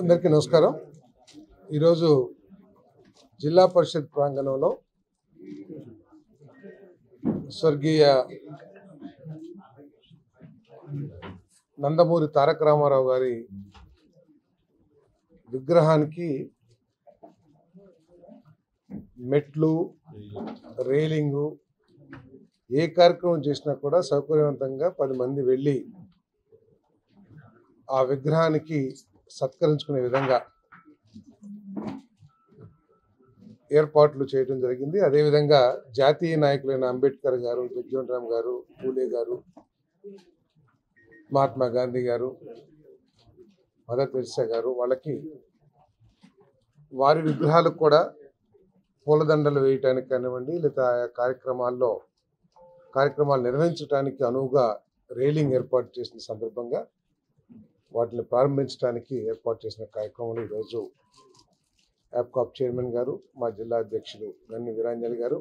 అందరికీ నమస్కారం. ఈరోజు జిల్లా పరిషత్ ప్రాంగణంలో స్వర్గీయ నందమూరి తారక రామారావు గారి విగ్రహానికి మెట్లు, రైలింగు ఏ కార్యక్రమం చేసినా కూడా సౌకర్యవంతంగా 10 మంది వెళ్ళి ఆ విగ్రహానికి సత్కరించుకునే విధంగా ఏర్పాట్లు చేయడం జరిగింది. అదేవిధంగా జాతీయ నాయకులైన అంబేద్కర్ గారు, జగ్జీవన్ రామ్ గారు, పూలే గారు, మహాత్మా గాంధీ గారు, మదర్ తెరిసా గారు, వాళ్ళకి వారి విగ్రహాలకు కూడా పూలదండలు వేయటానికి కానివ్వండి, లేదా ఆయా కార్యక్రమాలు నిర్వహించడానికి అనువుగా రైలింగ్ ఏర్పాటు చేసిన సందర్భంగా వాటిని ప్రారంభించడానికి ఏర్పాటు చేసిన కార్యక్రమంలో ఈరోజు యాప్కాప్ చైర్మన్ గారు, మా జిల్లా అధ్యక్షులు గన్ని వీరాంజలి గారు,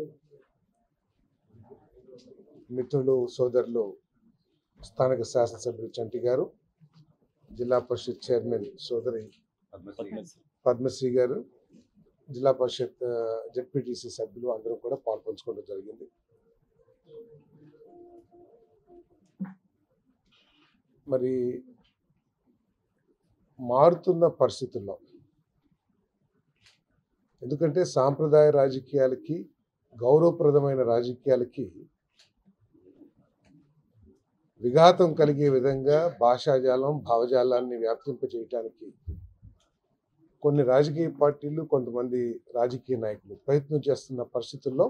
మిత్రులు సోదరులు స్థానిక శాసనసభ్యులు చంటి గారు, జిల్లా పరిషత్ చైర్మన్ సోదరి పద్మశ్రీ గారు, జిల్లా పరిషత్ జెడ్పీటీసీ సభ్యులు అందరూ కూడా పాల్పంచుకోవడం జరిగింది. మరి మారుతున్న పరిస్థితుల్లో, ఎందుకంటే సాంప్రదాయ రాజకీయాలకి, గౌరవప్రదమైన రాజకీయాలకి విఘాతం కలిగే విధంగా భాషాజాలం, భావజాలాన్ని వ్యాప్తింపజేయటానికి కొన్ని రాజకీయ పార్టీలు, కొంతమంది రాజకీయ నాయకులు ప్రయత్నం చేస్తున్న పరిస్థితుల్లో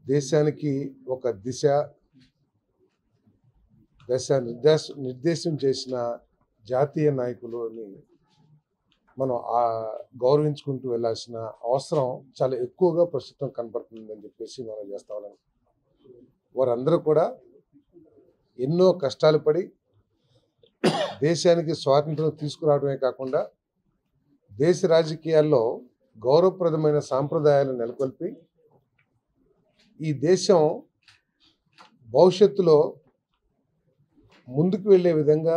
దేశానికి ఒక నిర్దేశం చేసిన జాతీయ నాయకులని మనం గౌరవించుకుంటూ వెళ్ళాల్సిన అవసరం చాలా ఎక్కువగా ప్రస్తుతం కనబడుతుందని చెప్పేసి మనం చేస్తా ఉన్నాం. వారందరూ కూడా ఎన్నో కష్టాలు పడి దేశానికి స్వాతంత్రం తీసుకురావడమే కాకుండా దేశ రాజకీయాల్లో గౌరవప్రదమైన సాంప్రదాయాలను నెలకొల్పి ఈ దేశం భవిష్యత్తులో ముందుకు వెళ్ళే విధంగా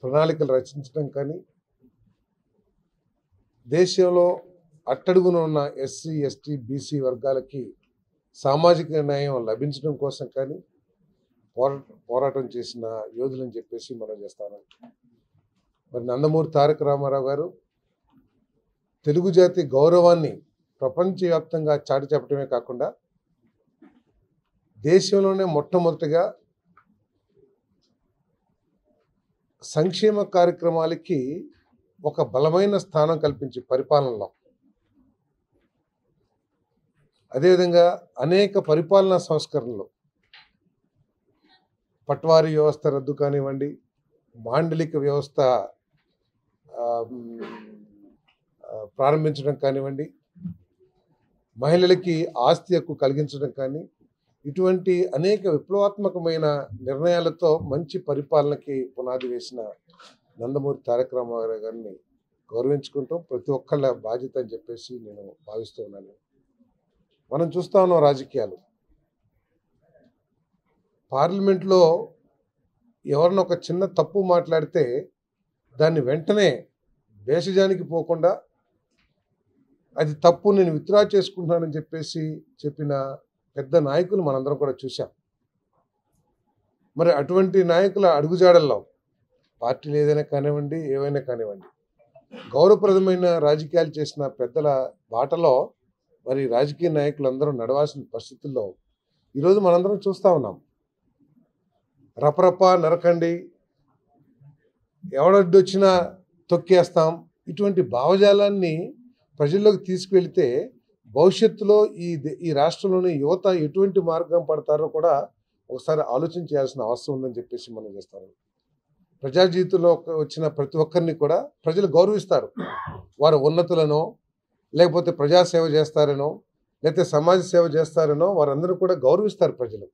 ప్రణాళికలు రచించడం కానీ, దేశంలో అట్టడుగున ఉన్న ఎస్సీ, ఎస్టీ, బీసీ వర్గాలకి సామాజిక న్యాయం లభించడం కోసం కానీ పోరాటం చేసిన యోధులని చెప్పేసి మనం చేస్తాను. మరి నందమూరి తారక రామారావు గారు తెలుగు జాతి గౌరవాన్ని ప్రపంచవ్యాప్తంగా చాటి చెప్పడమే కాకుండా దేశంలోనే మొట్టమొదటిగా సంక్షేమ కార్యక్రమాలకి ఒక బలమైన స్థానం కల్పించి పరిపాలనలో, అదేవిధంగా అనేక పరిపాలనా సంస్కరణలు, పట్వారీ వ్యవస్థ రద్దు కానివ్వండి, మాండలిక వ్యవస్థ ప్రారంభించడం కానివ్వండి, మహిళలకి ఆస్తి హక్కు కలిగించడం కానీ, ఇటువంటి అనేక విప్లవాత్మకమైన నిర్ణయాలతో మంచి పరిపాలనకి పునాది వేసిన నందమూరి తారక రామారావు గారిని గౌరవించుకుంటాం ప్రతి ఒక్కళ్ళ బాధ్యత అని చెప్పేసి నేను భావిస్తూ ఉన్నాను. మనం చూస్తా ఉన్నాం రాజకీయాలు, పార్లమెంట్లో ఎవరినొక ఒక చిన్న తప్పు మాట్లాడితే దాన్ని వెంటనే భేషజానికి పోకుండా అది తప్పు, నేను విత్డ్రా చేసుకుంటున్నానని చెప్పేసి చెప్పిన పెద్ద నాయకులు మనందరం కూడా చూసాం. మరి అటువంటి నాయకుల అడుగుజాడల్లో పార్టీలు ఏదైనా కానివ్వండి, ఏవైనా కానివ్వండి, గౌరవప్రదమైన రాజకీయాలు చేసిన పెద్దల బాటలో మరి రాజకీయ నాయకులందరూ నడవాల్సిన పరిస్థితుల్లో ఈరోజు మనందరం చూస్తూ ఉన్నాం. రపరప నరకండి, ఎవడొచ్చినా తొక్కేస్తాం, ఇటువంటి భావజాలాన్ని ప్రజల్లోకి తీసుకువెళితే భవిష్యత్తులో ఈ రాష్ట్రంలోని యువత ఎటువంటి మార్గం పడతారో కూడా ఒకసారి ఆలోచన చేయాల్సిన అవసరం ఉందని చెప్పేసి మనం చేస్తాం. ప్రజా జీవితంలో వచ్చిన ప్రతి ఒక్కరిని కూడా ప్రజలు గౌరవిస్తారు. వారు ఉన్నతులనో, లేకపోతే ప్రజాసేవ చేస్తారనో, లేకపోతే సమాజ సేవ చేస్తారనో వారందరూ కూడా గౌరవిస్తారు ప్రజలు.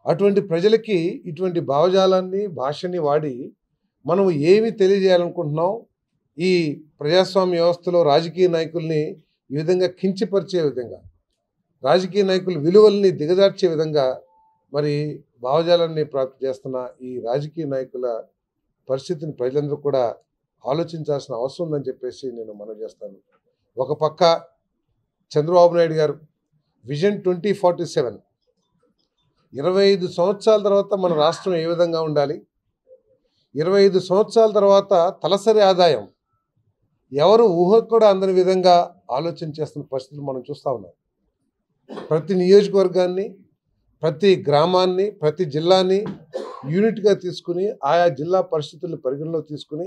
అటువంటి ప్రజలకి ఇటువంటి భావజాలాన్ని, భాషని వాడి మనం ఏమి తెలియజేయాలనుకుంటున్నాం, ఈ ప్రజాస్వామ్య వ్యవస్థలో రాజకీయ నాయకుల్ని ఈ విధంగా కించపరిచే విధంగా, రాజకీయ నాయకుల విలువల్ని దిగజార్చే విధంగా మరి భావజాలాన్ని ప్రాప్తి చేస్తున్న ఈ రాజకీయ నాయకుల పరిస్థితిని ప్రజలందరూ కూడా ఆలోచించాల్సిన అవసరం ఉందని చెప్పేసి నేను మనవి చేస్తాను. ఒక పక్క చంద్రబాబు నాయుడు గారు విజన్ 2047 25 సంవత్సరాల తర్వాత మన రాష్ట్రం ఏ విధంగా ఉండాలి, 25 సంవత్సరాల తర్వాత తలసరి ఆదాయం ఎవరు ఊహకు కూడా అందని విధంగా ఆలోచన చేస్తున్న పరిస్థితులు మనం చూస్తూ ఉన్నాం. ప్రతి నియోజకవర్గాన్ని, ప్రతి గ్రామాన్ని, ప్రతి జిల్లాని యూనిట్గా తీసుకుని ఆయా జిల్లా పరిస్థితులను పరిగణలోకి తీసుకుని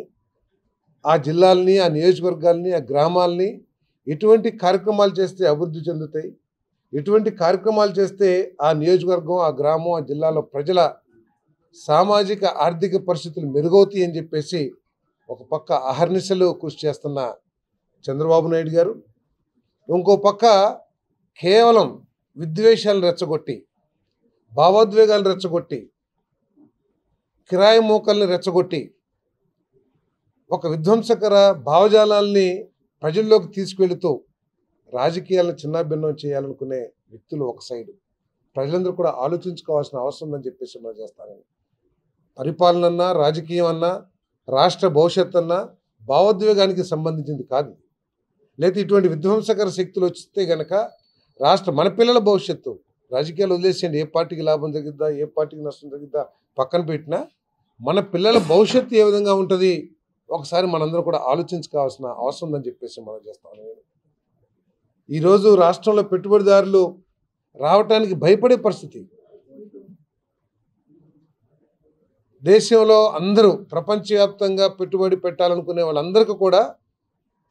ఆ జిల్లాలని, ఆ నియోజకవర్గాల్ని, ఆ గ్రామాలని ఎటువంటి కార్యక్రమాలు చేస్తే అభివృద్ధి చెందుతాయి, ఎటువంటి కార్యక్రమాలు చేస్తే ఆ నియోజకవర్గం, ఆ గ్రామం, ఆ జిల్లాలో ప్రజల సామాజిక ఆర్థిక పరిస్థితులు మెరుగవుతాయి అని చెప్పేసి ఒక పక్క అహర్నిశలు కృషి చేస్తున్న చంద్రబాబు నాయుడు గారు, ఇంకో పక్క కేవలం విద్వేషాలను రెచ్చగొట్టి, భావోద్వేగాలను రెచ్చగొట్టి, కిరాయి మోకల్ని రెచ్చగొట్టి ఒక విధ్వంసకర భావజాలాల్ని ప్రజల్లోకి తీసుకెళ్తూ రాజకీయాలను చిన్నాభిన్నం చేయాలనుకునే వ్యక్తులు ఒక సైడు. ప్రజలందరూ కూడా ఆలోచించుకోవాల్సిన అవసరం ఉందని చెప్పేసి మనం చేస్తానని. పరిపాలన అన్నా, రాజకీయం అన్నా, రాష్ట్ర భవిష్యత్తు అన్నా భావోద్వేగానికి సంబంధించింది కాదు. లేదా ఇటువంటి విధ్వంసకర శక్తులు వస్తే గనక మన పిల్లల భవిష్యత్తు, రాజకీయాలు వదిలేసేయండి, ఏ పార్టీకి లాభం జరిగిద్దా, ఏ పార్టీకి నష్టం జరిగిద్దా పక్కన పెట్టినా మన పిల్లల భవిష్యత్తు ఏ విధంగా ఉంటుంది ఒకసారి మనందరం కూడా ఆలోచించుకోవాల్సిన అవసరం ఉందని చెప్పేసి మనం చేస్తాను. ఈరోజు రాష్ట్రంలో పెట్టుబడిదారులు రావటానికి భయపడే పరిస్థితి. దేశంలో అందరూ ప్రపంచవ్యాప్తంగా పెట్టుబడి పెట్టాలనుకునే వాళ్ళందరికీ కూడా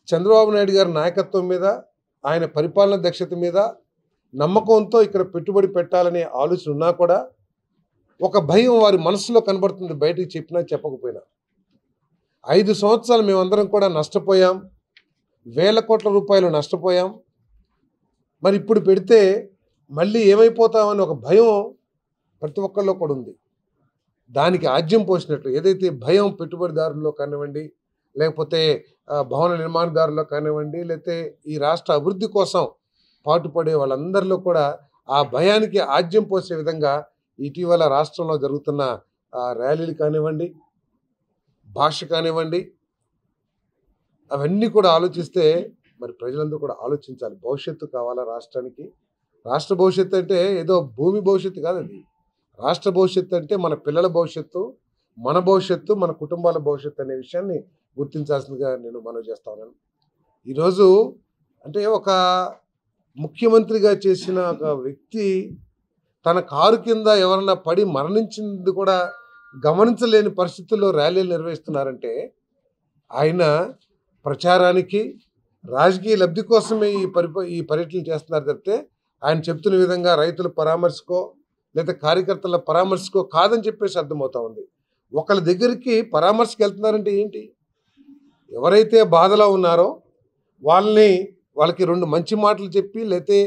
చంద్రబాబు నాయుడు గారి నాయకత్వం మీద, ఆయన పరిపాలన దక్షత మీద నమ్మకంతో ఇక్కడ పెట్టుబడి పెట్టాలనే ఆలోచన ఉన్నా కూడా ఒక భయం వారి మనసులో కనబడుతుంది, బయటికి చెప్పినా చెప్పకపోయినా. 5 సంవత్సరాలు మేమందరం కూడా నష్టపోయాం, వేల కోట్ల రూపాయలు నష్టపోయాం. మరి ఇప్పుడు పెడితే మళ్ళీ ఏమైపోతామని ఒక భయం ప్రతి ఒక్కరిలో కూడా ఉంది. దానికి ఆజ్యం పోసినట్లు ఏదైతే భయం పెట్టుబడిదారుల్లో కానివ్వండి, లేకపోతే భవన నిర్మాణదారుల్లో కానివ్వండి, లేకపోతే ఈ రాష్ట్ర అభివృద్ధి కోసం పాటుపడే వాళ్ళందరిలో కూడా ఆ భయానికి ఆజ్యం పోసే విధంగా ఇటీవల రాష్ట్రంలో జరుగుతున్న ర్యాలీలు కానివ్వండి, భాష కానివ్వండి, అవన్నీ కూడా ఆలోచిస్తే మరి ప్రజలందరూ కూడా ఆలోచించాలి. భవిష్యత్తు కావాలా రాష్ట్రానికి? రాష్ట్ర భవిష్యత్తు అంటే ఏదో భూమి భవిష్యత్తు కాదండి. రాష్ట్ర భవిష్యత్తు అంటే మన పిల్లల భవిష్యత్తు, మన భవిష్యత్తు, మన కుటుంబాల భవిష్యత్తు అనే విషయాన్ని గుర్తించాల్సిందిగా నేను మనవి చేస్తా ఉన్నాను. ఈరోజు అంటే ఒక ముఖ్యమంత్రిగా చేసిన ఒక వ్యక్తి తన కారు కింద ఎవరన్నా పడి మరణించింది కూడా గమనించలేని పరిస్థితుల్లో ర్యాలీలు నిర్వహిస్తున్నారంటే ఆయన ప్రచారానికి, రాజకీయ లబ్ధి కోసమే ఈ పర్యటనలు చేస్తున్నారు తప్పితే ఆయన చెప్తున్న విధంగా రైతుల పరామర్శకో లేదా కార్యకర్తల పరామర్శకో కాదని చెప్పేసి అర్థమవుతా ఉంది. ఒకళ్ళ దగ్గరికి పరామర్శకు వెళ్తున్నారంటే ఏంటి? ఎవరైతే బాధలో ఉన్నారో వాళ్ళకి 2 మంచి మాటలు చెప్పి, లేతే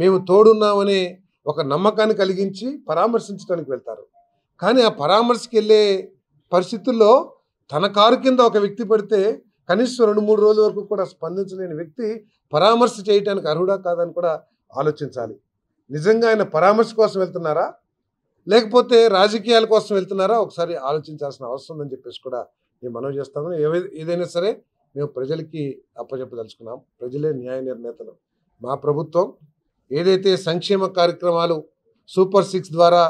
మేము తోడున్నామనే ఒక నమ్మకాన్ని కలిగించి పరామర్శించడానికి వెళ్తారు. కానీ ఆ పరామర్శకి వెళ్ళే పరిస్థితుల్లో తన కారు కింద ఒక వ్యక్తి పడితే కనీసం 2-3 రోజుల వరకు కూడా స్పందించలేని వ్యక్తి పరామర్శ చేయడానికి అర్హుడా కాదని కూడా ఆలోచించాలి. నిజంగా ఆయన పరామర్శ కోసం వెళ్తున్నారా, లేకపోతే రాజకీయాల కోసం వెళ్తున్నారా ఒకసారి ఆలోచించాల్సిన అవసరం ఉందని చెప్పేసి కూడా నేను మనవి చేస్తాను. ఏదైనా సరే మేము ప్రజలకి అప్పచెప్పదలుచుకున్నాం. ప్రజలే న్యాయ నిర్ణేతలు. మా ప్రభుత్వం ఏదైతే సంక్షేమ కార్యక్రమాలు సూపర్ 6 ద్వారా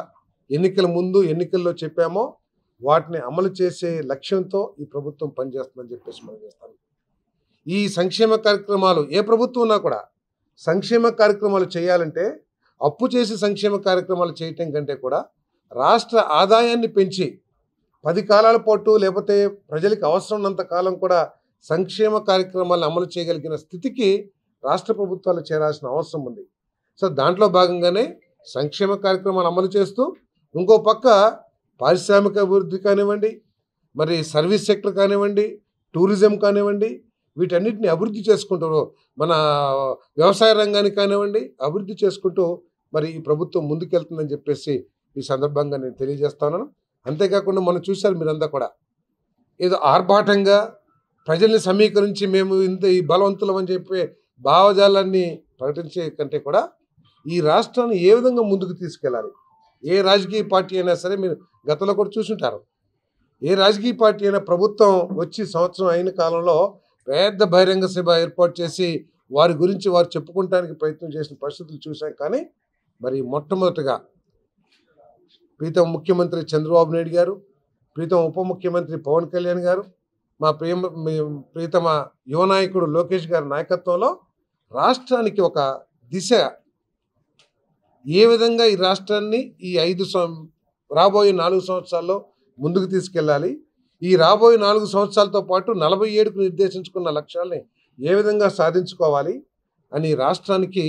ఎన్నికల ముందు, ఎన్నికల్లో చెప్పామో వాటిని అమలు చేసే లక్ష్యంతో ఈ ప్రభుత్వం పనిచేస్తుందని చెప్పేసి మనం చేస్తాను. ఈ సంక్షేమ కార్యక్రమాలు ఏ ప్రభుత్వం ఉన్నా కూడా సంక్షేమ కార్యక్రమాలు చేయాలంటే అప్పు చేసి సంక్షేమ కార్యక్రమాలు చేయటం కంటే కూడా రాష్ట్ర ఆదాయాన్ని పెంచి 10 కాలాల పాటు లేకపోతే ప్రజలకు అవసరం ఉన్నంత కాలం కూడా సంక్షేమ కార్యక్రమాలను అమలు చేయగలిగిన స్థితికి రాష్ట్ర ప్రభుత్వాలు చేరాల్సిన అవసరం ఉంది. సో దాంట్లో భాగంగానే సంక్షేమ కార్యక్రమాలు అమలు చేస్తూ ఇంకో పక్క పారిశ్రామిక అభివృద్ధి కానివ్వండి, మరి సర్వీస్ సెక్టర్ కానివ్వండి, టూరిజం కానివ్వండి, వీటన్నిటిని అభివృద్ధి చేసుకుంటూ మన వ్యవసాయ రంగానికి కానివ్వండి అభివృద్ధి చేసుకుంటూ మరి ఈ ప్రభుత్వం ముందుకెళ్తుందని చెప్పేసి ఈ సందర్భంగా నేను తెలియజేస్తాను. అంతేకాకుండా మనం చూశారు మీరంతా కూడా ఏదో ఆర్భాటంగా ప్రజల్ని సమీకరించి మేము ఇంత ఈ బలవంతులం అని చెప్పే భావజాలాన్ని ప్రకటించే కంటే కూడా ఈ రాష్ట్రాన్ని ఏ విధంగా ముందుకు తీసుకెళ్ళాలి, ఏ రాజకీయ పార్టీ అయినా సరే మీరు గతంలో కూడా చూసుంటారు. ఏ రాజకీయ పార్టీ అయినా ప్రభుత్వం వచ్చి సంవత్సరం అయిన కాలంలో పెద్ద బహిరంగ సభ ఏర్పాటు చేసి వారి గురించి వారు చెప్పుకోవడానికి ప్రయత్నం చేసిన పరిస్థితులు చూశాం. కానీ మరి మొట్టమొదటిగా ప్రీతం ముఖ్యమంత్రి చంద్రబాబు నాయుడు గారు, ప్రీతం ఉప ముఖ్యమంత్రి పవన్ కళ్యాణ్ గారు, మా ప్రీతమ యువ నాయకుడు లోకేష్ గారి నాయకత్వంలో రాష్ట్రానికి ఒక దిశ, ఏ విధంగా ఈ రాష్ట్రాన్ని ఈ రాబోయే 4 సంవత్సరాల్లో ముందుకు తీసుకెళ్ళాలి, ఈ రాబోయే 4 సంవత్సరాలతో పాటు 47కు నిర్దేశించుకున్న లక్ష్యాల్ని ఏ విధంగా సాధించుకోవాలి అని రాష్ట్రానికి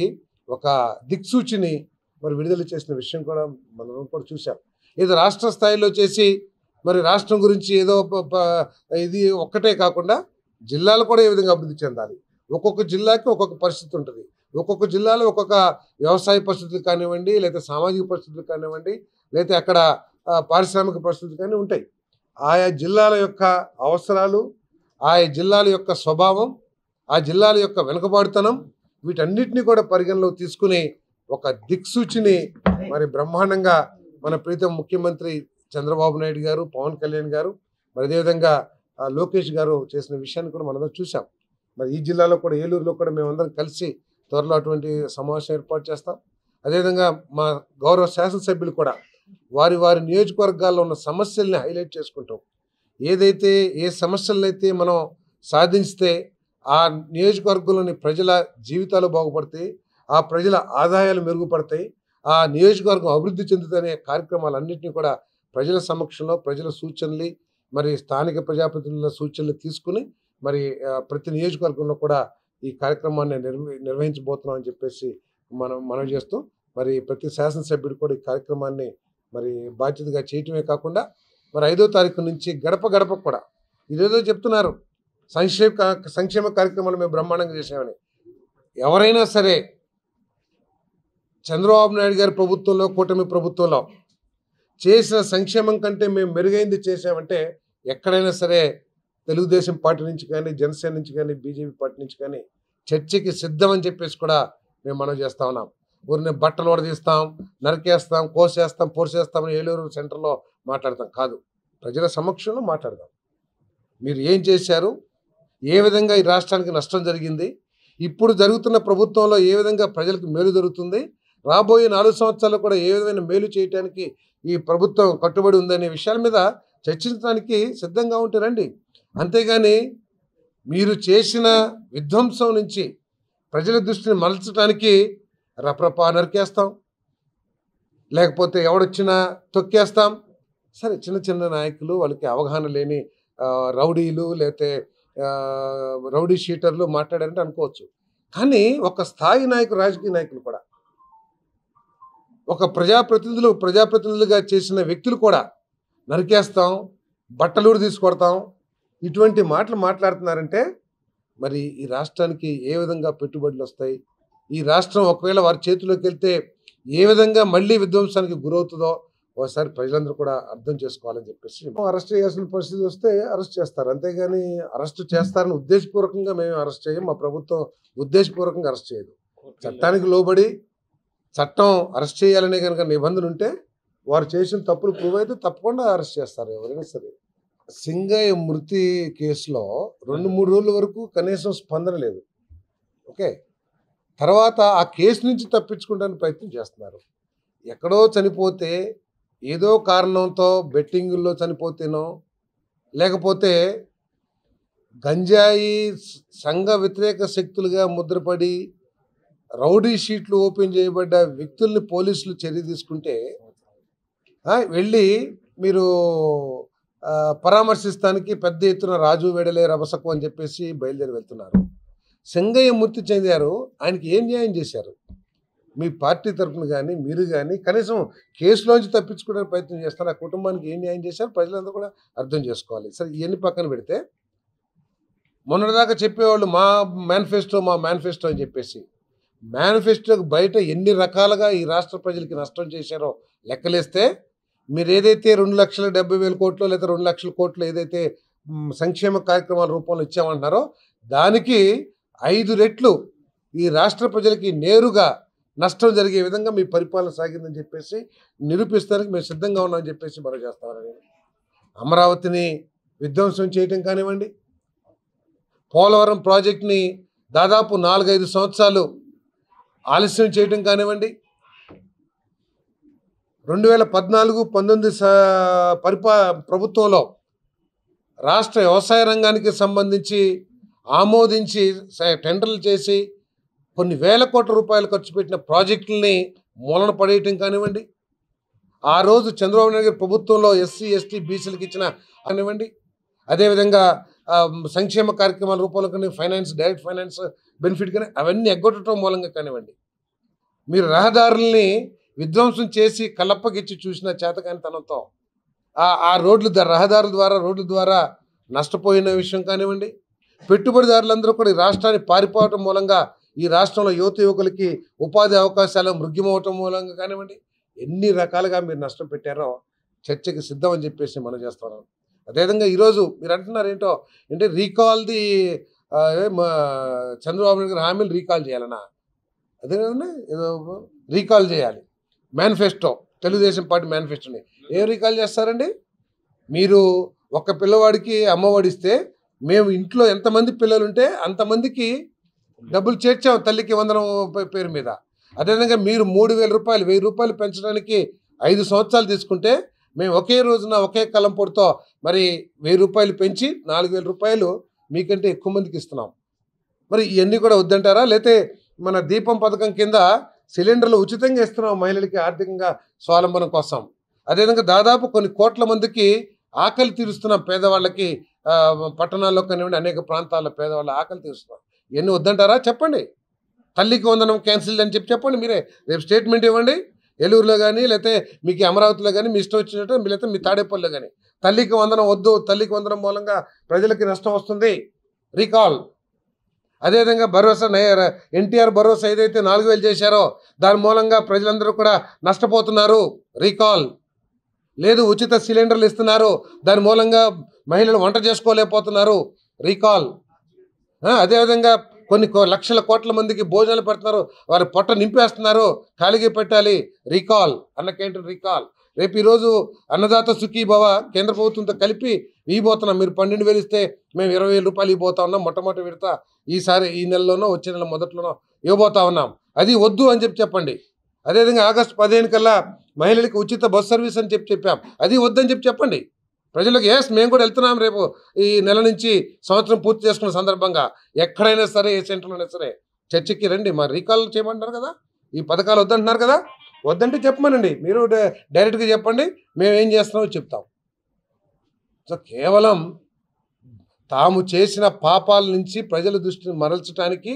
ఒక దిక్సూచిని మరి విడుదల చేసిన విషయం కూడా మనం కూడా చూసాం. ఏదో రాష్ట్ర స్థాయిలో చేసి మరి రాష్ట్రం గురించి ఏదో ఇది ఒక్కటే కాకుండా జిల్లాలు కూడా ఏ విధంగా అభివృద్ధి చెందాలి, ఒక్కొక్క జిల్లాకి ఒక్కొక్క పరిస్థితి ఉంటుంది, ఒక్కొక్క జిల్లాలో ఒక్కొక్క వ్యవసాయ పరిస్థితులు కానివ్వండి, లేదా సామాజిక పరిస్థితులు కానివ్వండి, లేదా అక్కడ పారిశ్రామిక పరిస్థితులు కానీ ఉంటాయి. ఆయా జిల్లాల యొక్క అవసరాలు, ఆయా జిల్లాల యొక్క స్వభావం, ఆ జిల్లాల యొక్క వెనుకబాటుతనం, వీటన్నిటిని కూడా పరిగణలోకి తీసుకుని ఒక దిక్సూచిని మరి బ్రహ్మాండంగా మన ప్రీతం ముఖ్యమంత్రి చంద్రబాబు నాయుడు గారు, పవన్ కళ్యాణ్ గారు, మరి అదేవిధంగా లోకేష్ గారు చేసిన విషయాన్ని కూడా మనం చూసాం. మరి ఈ జిల్లాలో కూడా ఏలూరులో కూడా మేమందరం కలిసి త్వరలో అటువంటి సమావేశం ఏర్పాటు చేస్తాం. అదేవిధంగా మా గౌరవ శాసనసభ్యులు కూడా వారి వారి నియోజకవర్గాల్లో ఉన్న సమస్యల్ని హైలైట్ చేసుకుంటాం. ఏదైతే ఏ సమస్యలనైతే మనం సాధించితే ఆ నియోజకవర్గంలోని ప్రజల జీవితాలు బాగుపడతాయి, ఆ ప్రజల ఆదాయాలు మెరుగుపడతాయి, ఆ నియోజకవర్గం అభివృద్ధి చెందుతనే కార్యక్రమాలన్నింటినీ కూడా ప్రజల సమక్షంలో ప్రజల సూచనలు, మరి స్థానిక ప్రజాప్రతినిధుల సూచనలు తీసుకుని మరి ప్రతి నియోజకవర్గంలో కూడా ఈ కార్యక్రమాన్ని నిర్వహించబోతున్నాం అని చెప్పేసి మనం చేస్తూ, మరి ప్రతి శాసనసభ్యుడు కూడా ఈ కార్యక్రమాన్ని మరి బాధ్యతగా చేయటమే కాకుండా మరి 5వ తారీఖు నుంచి గడప గడప కూడా ఇదేదో చెప్తున్నారు సంక్షేమ కార్యక్రమాలు మేము బ్రహ్మాండంగా చేసామని. ఎవరైనా సరే చంద్రబాబు నాయుడు గారి ప్రభుత్వంలో, కూటమి ప్రభుత్వంలో చేసిన సంక్షేమం కంటే మేము మెరుగైంది చేసామంటే ఎక్కడైనా సరే తెలుగుదేశం పార్టీ నుంచి కానీ, జనసేన నుంచి కానీ, బీజేపీ పార్టీ నుంచి కానీ చర్చకి సిద్ధం అని చెప్పేసి కూడా మేము మనం చేస్తా ఉన్నాం. ఊరిని బట్టలు వడదీస్తాం, నరికేస్తాం, కోసేస్తాం, పొడిసేస్తామని ఏలూరు సెంటర్లో మాట్లాడతాం కాదు. ప్రజల సమక్షంలో మాట్లాడదాం. మీరు ఏం చేశారు, ఏ విధంగా ఈ రాష్ట్రానికి నష్టం జరిగింది, ఇప్పుడు జరుగుతున్న ప్రభుత్వంలో ఏ విధంగా ప్రజలకు మేలు జరుగుతుంది, రాబోయే 4 సంవత్సరాలు కూడా ఏ విధమైన మేలు చేయడానికి ఈ ప్రభుత్వం కట్టుబడి ఉందనే విషయాల మీద చర్చించడానికి సిద్ధంగా ఉంటే రండి. అంతేగాని మీరు చేసిన విధ్వంసం నుంచి ప్రజల దృష్టిని మరల్చడానికి రప్రపా నరికేస్తాం, లేకపోతే ఎవడొచ్చినా తొక్కేస్తాం. సరే, చిన్న చిన్న నాయకులు, వాళ్ళకి అవగాహన లేని రౌడీలు, లేకపోతే రౌడీ షీటర్లు మాట్లాడారంటే అనుకోవచ్చు. కానీ ఒక స్థాయి నాయకులు, రాజకీయ నాయకులు కూడా, ఒక ప్రజాప్రతినిధులుగా చేసిన వ్యక్తులు కూడా నరికేస్తాం, బట్టలూరు తీసుకొడతాం, ఇటువంటి మాటలు మాట్లాడుతున్నారంటే మరి ఈ రాష్ట్రానికి ఏ విధంగా పెట్టుబడులు వస్తాయి, ఈ రాష్ట్రం ఒకవేళ వారి చేతిలోకి వెళ్తే ఏ విధంగా మళ్ళీ విధ్వంసానికి గురవుతుందో ఒకసారి ప్రజలందరూ కూడా అర్థం చేసుకోవాలని చెప్పేసి అరెస్ట్ చేయాల్సిన పరిస్థితి వస్తే అరెస్ట్ చేస్తారు. అంతేగాని అరెస్ట్ చేస్తారని ఉద్దేశపూర్వకంగా మేము అరెస్ట్ చేయం. మా ప్రభుత్వం ఉద్దేశపూర్వకంగా అరెస్ట్ చేయదు. చట్టానికి లోబడి చట్టం అరెస్ట్ చేయాలనే కనుక నిబంధన ఉంటే వారు చేసిన తప్పులు ప్రూవ్ అయితే తప్పకుండా అరెస్ట్ చేస్తారు ఎవరైనా సరే. సింగయ్య మృతి కేసులో 2-3 రోజుల వరకు కనీసం స్పందన లేదు. ఓకే, తర్వాత ఆ కేసు నుంచి తప్పించుకోవడానికి ప్రయత్నం చేస్తున్నారు. ఎక్కడో చనిపోతే, ఏదో కారణంతో బెట్టింగుల్లో చనిపోతేనో, లేకపోతే గంజాయి సంఘ వ్యతిరేక శక్తులుగా ముద్రపడి రౌడీ షీట్లు ఓపెన్ చేయబడ్డ వ్యక్తుల్ని పోలీసులు చర్య తీసుకుంటే వెళ్ళి మీరు పరామర్శిస్తానికి పెద్ద ఎత్తున రాజు వెడలే రభసకు అని చెప్పేసి బయలుదేరి వెళ్తున్నారు. సింగయ్య మృతి చెందారు, ఆయనకి ఏం న్యాయం చేశారు? మీ పార్టీ తరఫున కానీ మీరు కానీ కనీసం కేసులోంచి తప్పించుకోవడానికి ప్రయత్నం చేస్తారు. ఆ కుటుంబానికి ఏం న్యాయం చేశారు ప్రజలందరూ కూడా అర్థం చేసుకోవాలి. సరే, ఇవన్నీ పక్కన పెడితే మొన్నటిదాకా చెప్పేవాళ్ళు మా మేనిఫెస్టో అని చెప్పేసి, మేనిఫెస్టోకి బయట ఎన్ని రకాలుగా ఈ రాష్ట్ర ప్రజలకి నష్టం చేశారో లెక్కలేస్తే మీరు ఏదైతే 2,70,000 కోట్లు లేదా 2 లక్షల కోట్లు ఏదైతే సంక్షేమ కార్యక్రమాల రూపంలో ఇచ్చామంటున్నారో దానికి 5 రెట్లు ఈ రాష్ట్ర ప్రజలకి నేరుగా నష్టం జరిగే విధంగా మీ పరిపాలన సాగిందని చెప్పేసి నిరూపిస్తానికి మేము సిద్ధంగా ఉన్నామని చెప్పేసి మనం చేస్తామని. అమరావతిని విధ్వంసం చేయటం కానివ్వండి, పోలవరం ప్రాజెక్ట్ని దాదాపు 4-5 సంవత్సరాలు ఆలస్యం చేయటం కానివ్వండి, 2014-19 ప్రభుత్వంలో రాష్ట్ర వ్యవసాయ రంగానికి సంబంధించి ఆమోదించి టెండర్లు చేసి కొన్ని వేల కోట్ల రూపాయలు ఖర్చు పెట్టిన ప్రాజెక్టులని మూలన పడేయటం కానివ్వండి, ఆ రోజు చంద్రబాబు నాయుడు గారి ప్రభుత్వంలో ఎస్సీ ఎస్టీ బీసీలకు ఇచ్చిన కానివ్వండి, అదేవిధంగా సంక్షేమ కార్యక్రమాల రూపంలో కానీ ఫైనాన్స్, డైరెక్ట్ ఫైనాన్స్ బెనిఫిట్ కానీ అవన్నీ ఎగ్గొట్టడం మూలంగా కానివ్వండి, మీరు రహదారుల్ని విధ్వంసం చేసి కలప్పగిచ్చి చూసిన చేతకానితనంతో ఆ రహదారుల ద్వారా నష్టపోయిన విషయం కానివ్వండి, పెట్టుబడిదారులందరూ కూడా ఈ రాష్ట్రాన్ని పారిపోవటం మూలంగా ఈ రాష్ట్రంలో యువకులకి ఉపాధి అవకాశాలు మృగ్యమవటం మూలంగా కానివ్వండి, ఎన్ని రకాలుగా మీరు నష్టం పెట్టారో చర్చకి సిద్ధం అని చెప్పేసి మనం చేస్తున్నాం. అదేవిధంగా ఈరోజు మీరు అంటున్నారు ఏంటో అంటే రీకాల్ ది చంద్రబాబు నాయుడు గారి హామీలు రీకాల్ చేయాలన్నా, అదే కదండి, ఏదో రీకాల్ చేయాలి. మేనిఫెస్టో, తెలుగుదేశం పార్టీ మేనిఫెస్టోని ఏం రీకాల్ చేస్తారండి? మీరు ఒక్క పిల్లవాడికి అమ్మఒడిస్తే మేము ఇంట్లో ఎంతమంది పిల్లలు ఉంటే అంతమందికి డబ్బులు చేర్చాం తల్లికి వందనం పేరు మీద. అదేవిధంగా మీరు 3,000 రూపాయలు 1,000 రూపాయలు పెంచడానికి 5 సంవత్సరాలు తీసుకుంటే మేము ఒకే రోజున ఒకే కలంపొడితో మరి 1,000 రూపాయలు పెంచి 4,000 రూపాయలు మీకంటే ఎక్కువ మందికి ఇస్తున్నాం. మరి ఇవన్నీ కూడా వద్దంటారా? లేతే మన దీపం పథకం కింద సిలిండర్లు ఉచితంగా ఇస్తున్నాం మహిళలకి ఆర్థికంగా స్వావలంబనం కోసం. అదేవిధంగా దాదాపు కొన్ని కోట్ల మందికి ఆకలి తీరుస్తున్నాం, పేదవాళ్ళకి పట్టణాల్లో కానివ్వండి అనేక ప్రాంతాల్లో పేదవాళ్ళ ఆకలి తీరుస్తున్నాం. ఇవన్నీ వద్దంటారా? చెప్పండి. తల్లికి వందనం క్యాన్సిల్ అని చెప్పండి. మీరే రేపు స్టేట్మెంట్ ఇవ్వండి. ఏలూరులో కానీ లేకపోతే మీకు అమరావతిలో కానీ మీ ఇష్టం వచ్చినట్టు, లేకపోతే మీ తాడేపల్లిలో కానీ తల్లికి వందనం వద్దు, తల్లికి వందనం మూలంగా ప్రజలకి నష్టం వస్తుంది, రీకాల్. అదేవిధంగా భరోసా ఎన్టీఆర్ భరోసా ఏదైతే 4,000 చేశారో దాని మూలంగా ప్రజలందరూ కూడా నష్టపోతున్నారు, రీకాల్. లేదు ఉచిత సిలిండర్లు ఇస్తున్నారు, దాని మూలంగా మహిళలు వంట చేసుకోలేకపోతున్నారు, రీకాల్. అదేవిధంగా కొన్ని లక్షల కోట్ల మందికి భోజనాలు పెడుతున్నారు, వారి పొట్ట నింపేస్తున్నారు, ఖాళీగా పెట్టాలి, రీకాల్. అన్న క్యాంటీన్ రీకాల్. రేపు ఈరోజు అన్నదాత సుఖీభవ కేంద్ర ప్రభుత్వంతో కలిపి ఇవ్వబోతున్నాం. మీరు 12,000 ఇస్తే మేము 20,000 రూపాయలు ఇవ్వబోతా ఉన్నాం. మొట్టమొదటి విడత ఈసారి ఈ నెలలోనో వచ్చే నెల మొదట్లోనో ఇవ్వబోతా ఉన్నాం. అది వద్దు అని చెప్పండి. అదేవిధంగా ఆగస్టు 15 కల్లా మహిళలకు ఉచిత బస్ సర్వీస్ అని చెప్పాం, అది వద్దని చెప్పండి ప్రజలకు. మేము కూడా వెళ్తున్నాం రేపు ఈ నెల నుంచి సంవత్సరం పూర్తి చేసుకున్న సందర్భంగా. ఎక్కడైనా సరే ఏ సెంటర్లోనే సరే చర్చకి రండి. మరి రీకాల్ చేయమంటున్నారు కదా, ఈ పథకాలు వద్దంటున్నారు కదా, వద్దంటే చెప్పమనండి. మీరు డైరెక్ట్గా చెప్పండి, మేము ఏం చేస్తున్నామో చెప్తాం. సో కేవలం తాము చేసిన పాపాల నుంచి ప్రజల దృష్టిని మరల్చడానికి,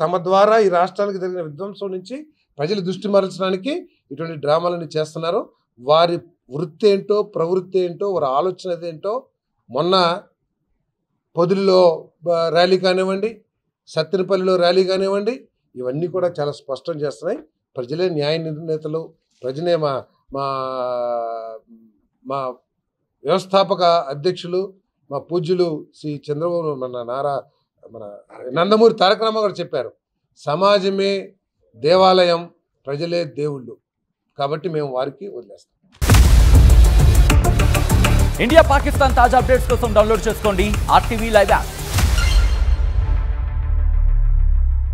తమ ద్వారా ఈ రాష్ట్రానికి జరిగిన విధ్వంసం నుంచి ప్రజల దృష్టి మరల్చడానికి ఇటువంటి డ్రామాలన్నీ చేస్తున్నారు. వారి వృత్తి ఏంటో, ప్రవృత్తి ఏంటో, వారి ఆలోచన ఏంటో మొన్న పొదిలిలో ర్యాలీ కానివ్వండి, సత్తెనపల్లిలో ర్యాలీ కానివ్వండి, ఇవన్నీ కూడా చాలా స్పష్టం చేస్తున్నాయి. ప్రజలే న్యాయ నిర్ణేతలు, ప్రజలే మా వ్యవస్థాపక అధ్యక్షులు, మా పూజ్యులు శ్రీ చంద్రబాబు మన నందమూరి తారక రామారావు గారు చెప్పారు, సమాజమే దేవాలయం, ప్రజలే దేవుళ్ళు. కాబట్టి మేము వారికి వదిలేస్తాం. ఇండియా పాకిస్తాన్ తాజా అప్డేట్స్ కోసం డౌన్లోడ్ చేసుకోండి RTV లైవ్ యాప్.